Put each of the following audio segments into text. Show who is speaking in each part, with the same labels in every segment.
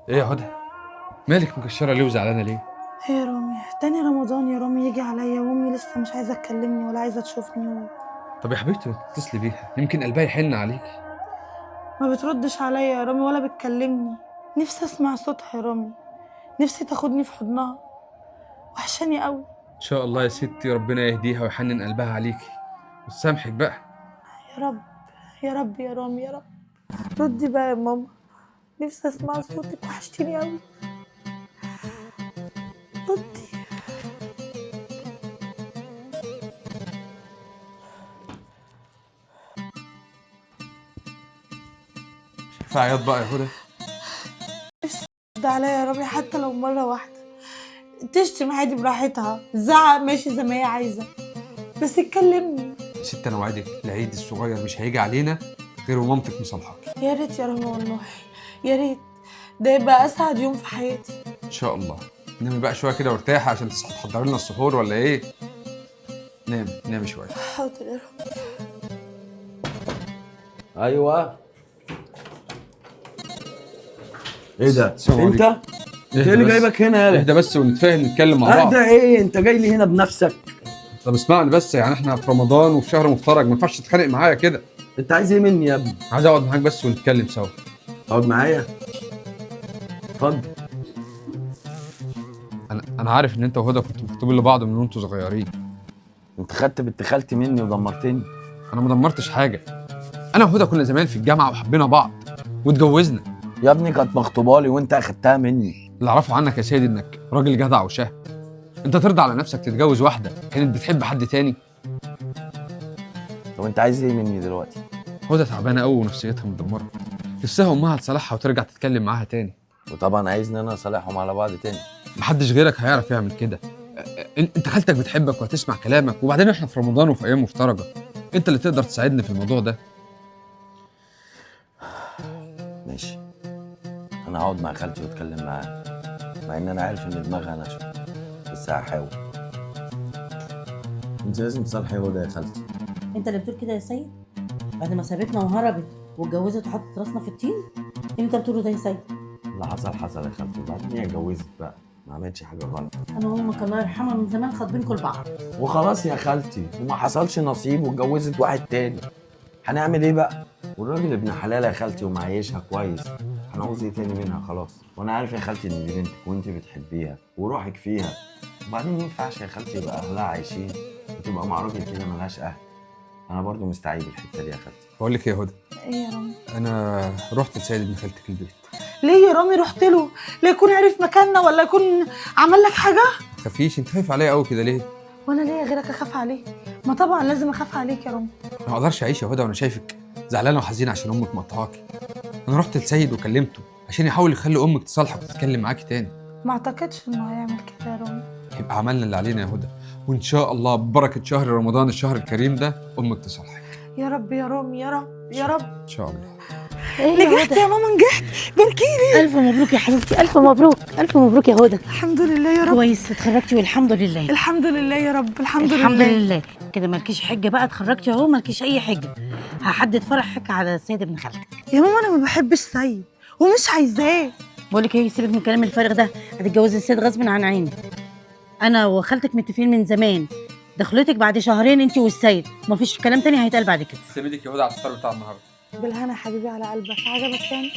Speaker 1: ايه يا هدى؟ مالك مكشره ليه وزعلانه ليه؟
Speaker 2: ايه يا رامي، تاني رمضان يا رامي يجي عليا وامي لسه مش عايزه تكلمني ولا عايزه تشوفني
Speaker 1: طب يا حبيبتي ما تتصلي بيها، يمكن قلبها يحن عليكي.
Speaker 2: ما بتردش عليا يا رامي ولا بتكلمني. نفسي اسمع صوتها يا رامي، نفسي تاخدني في حضنها، وحشاني قوي.
Speaker 1: ان شاء الله يا ستي ربنا يهديها ويحنن قلبها عليكي وتسامحك بقى.
Speaker 2: يا رب يا رب يا رامي يا رب، ردي بقى يا ماما، نفسي اسمع صوتك، وحشتيني قوي. ردي.
Speaker 1: في عياط بقى يا هدى؟
Speaker 2: رد عليا يا رامي حتى لو مره واحده، تشتم عادي براحتها، زعق ماشي زي ما هي عايزه، بس اتكلمني.
Speaker 1: يا ستي انا وعدك العيد الصغير مش هيجي علينا غير ومامتك مصالحاكي.
Speaker 2: يا ريت يا رامي والله، يا ريت، ده يبقى اسعد يوم في حياتي.
Speaker 1: ان شاء الله. نامي بقى شويه كده وارتاحي عشان تصحي تحضري لنا السحور ولا ايه؟ نامي شويه.
Speaker 2: حاضر يا رامي.
Speaker 3: ايوه. ايه ده؟
Speaker 1: السلام
Speaker 3: انت؟
Speaker 1: عليكم.
Speaker 3: انت ايه اللي جايبك هنا يالا؟
Speaker 1: اهدى بس ونتفاهم نتكلم مع بعض.
Speaker 3: اهدى ايه؟ انت جاي لي هنا بنفسك؟
Speaker 1: طب اسمعني بس، يعني احنا في رمضان وفي شهر مفترج، ما ينفعش تتخانق معايا كده.
Speaker 3: انت عايز ايه مني يا ابني؟
Speaker 1: عايز اقعد معاك بس ونتكلم سوا.
Speaker 3: اقعد معايا؟ اتفضل.
Speaker 1: انا عارف ان انت وهدى كنتوا مخطوبين لبعض من وانتوا صغيرين.
Speaker 3: انت خدت بنت خالتي مني ودمرتني.
Speaker 1: انا ما دمرتش حاجه، انا وهدى كنا زمان في الجامعه وحبينا بعض واتجوزنا.
Speaker 3: يا ابني كانت مخطوبه لي وانت اخدتها مني.
Speaker 1: اللي اعرفه عنك يا سيدي انك راجل جدع وشهم. انت ترضى على نفسك تتجوز واحده كانت بتحب حد تاني؟
Speaker 3: طب انت عايز ايه مني دلوقتي؟
Speaker 1: هدى تعبانه قوي ونفسيتها مدمره، نفسها امها تصالحها وترجع تتكلم معاها تاني.
Speaker 3: وطبعا عايزني انا اصالحهم على بعض تاني.
Speaker 1: محدش غيرك هيعرف يعمل كده. انت خالتك بتحبك وهتسمع كلامك، وبعدين احنا في رمضان وفي ايام مفترجه، انت اللي تقدر تساعدني في الموضوع ده.
Speaker 3: ماشي، انا هقعد مع خالتي واتكلم معاها، مع ان انا عارف ان دماغها ناشفه، بس هحاول. انت لازم تصالحي هدى يا خالتي.
Speaker 4: انت اللي بتقول كده يا سيد؟ بعد ما سابتنا وهربت واتجوزت وحطت راسنا في الطين؟ انت بتقوله ده يا سيد؟
Speaker 3: اللي حصل حصل يا خالتي، وبعدين هي اتجوزت بقى، ما عملتش حاجه غلط.
Speaker 4: انا وامك الله يرحمها من زمان خاطبينكم لبعض.
Speaker 3: وخلاص يا خالتي، وما حصلش نصيب واتجوزت واحد تاني، هنعمل ايه بقى؟ والراجل ابن حلال يا خالتي ومعيشها كويس، هنعوز ايه تاني منها؟ خلاص. وانا عارف يا خالتي ان دي بنتك وانت بتحبيها وروحك فيها، وبعدين ما ينفعش يا خالتي يبقى اهلها عايشين وتبقى مع راجل كده ملهاش اهل. انا برضو مستعيب الحته دي يا خالتي.
Speaker 1: بقول لك ايه يا هدى،
Speaker 2: ايه يا رامي؟
Speaker 1: انا رحت لسيد ابن خالتك البيت.
Speaker 2: ليه يا رامي رحت له؟ لا يكون عرف مكاننا ولا يكون عمل لك حاجه؟
Speaker 1: ما تخافيش، انت خايف عليا قوي كده ليه؟
Speaker 2: وانا ليه غيرك اخاف عليه؟ ما طبعا لازم اخاف عليك يا رامي.
Speaker 1: انا ما اقدرش اعيش يا هدى وانا شايفك زعلانه وحزينه عشان امك مقطعاكي. انا رحت لسيد وكلمته عشان يحاول يخلي امك تصالحك وتتكلم معاكي تاني.
Speaker 2: ما اعتقدش انه هيعمل كده يا رامي.
Speaker 1: يبقى عملنا اللي علينا يا هدى، وان شاء الله ببركه شهر رمضان الشهر الكريم ده امك تصالحك.
Speaker 2: يا رب يا رامي، يا رب يا رب.
Speaker 1: ان شاء الله.
Speaker 2: نجحت يا ماما، نجحت، باركيلي.
Speaker 4: الف مبروك يا حبيبتي، الف مبروك، الف مبروك يا هدى.
Speaker 2: الحمد لله يا رب.
Speaker 4: كويس اتخرجتي والحمد لله.
Speaker 2: الحمد لله يا رب، الحمد لله.
Speaker 4: الحمد لله. كده مالكيش حجه بقى، اتخرجتي اهو مالكيش اي حجه. هحدد فرحك على سيد ابن خالتك.
Speaker 2: يا ماما انا ما بحبش سيد ومش عايزاه.
Speaker 4: بقول لك ايه، سيبك من الكلام الفارغ ده، هتتجوزي السيد غصب عن عيني. انا وخالتك متفقين من زمان، دخلتك بعد شهرين انت والسيد، مفيش كلام تاني هيتقال بعد كده.
Speaker 1: تسلمي ايدك يا هدى على الفطار بتاع النهارده.
Speaker 2: بالهنا يا حبيبي على قلبك. عجبك يعني؟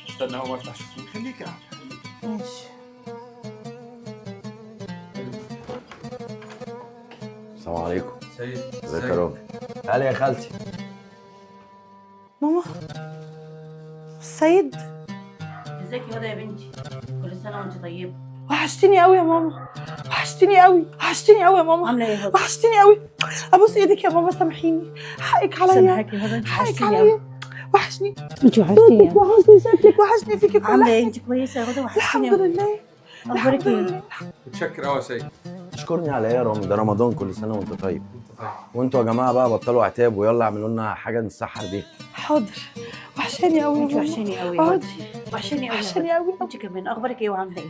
Speaker 1: استنى هو ما يفتحش. خليك يا عم.
Speaker 2: ماشي.
Speaker 3: السلام عليكم.
Speaker 1: سيد
Speaker 3: ازيك يا راجل؟ تعالي يا خالتي.
Speaker 2: ماما، سيد
Speaker 4: ازيك يا هدى يا بنتي؟ كل سنه وانت طيبه.
Speaker 2: وحشتيني قوي يا ماما، وحشتيني قوي، وحشتيني قوي يا ماما.
Speaker 4: عامله ايه يا هدى؟
Speaker 2: وحشتيني قوي. ابوس ايدك يا ماما، سامحيني، حقك عليا.
Speaker 4: سامحاكي يا هدى،
Speaker 2: حقك عليا. وحشني
Speaker 4: انت وحشتيني.
Speaker 2: صوتك، وحشني شكلك، وحشني فيكي كل
Speaker 4: عامله
Speaker 2: حاجه.
Speaker 4: ايه؟ انت كويسه يا هدى؟ وحشتيني
Speaker 2: الحمد
Speaker 4: أوي.
Speaker 2: لله.
Speaker 4: اخبارك
Speaker 2: الحمد
Speaker 4: ايه؟
Speaker 2: لله.
Speaker 1: متشكر قوي يا سيد.
Speaker 3: تشكرني على ايه يا رامي؟ ده رمضان، كل سنه وانت طيب.
Speaker 1: انت طيب.
Speaker 3: وانتوا يا جماعه بقى بطلوا عتاب ويلا اعملوا لنا حاجه نتسحر بيها.
Speaker 2: حاضر. وحشاني قوي يا
Speaker 4: انت
Speaker 2: ماما.
Speaker 4: وحشاني قوي يا هدى،
Speaker 2: اقعدي.
Speaker 4: وحشاني قوي يا
Speaker 2: وحشاني
Speaker 4: هدى.
Speaker 2: قوي.
Speaker 4: انت كمان اخبارك ايه وعامله ايه؟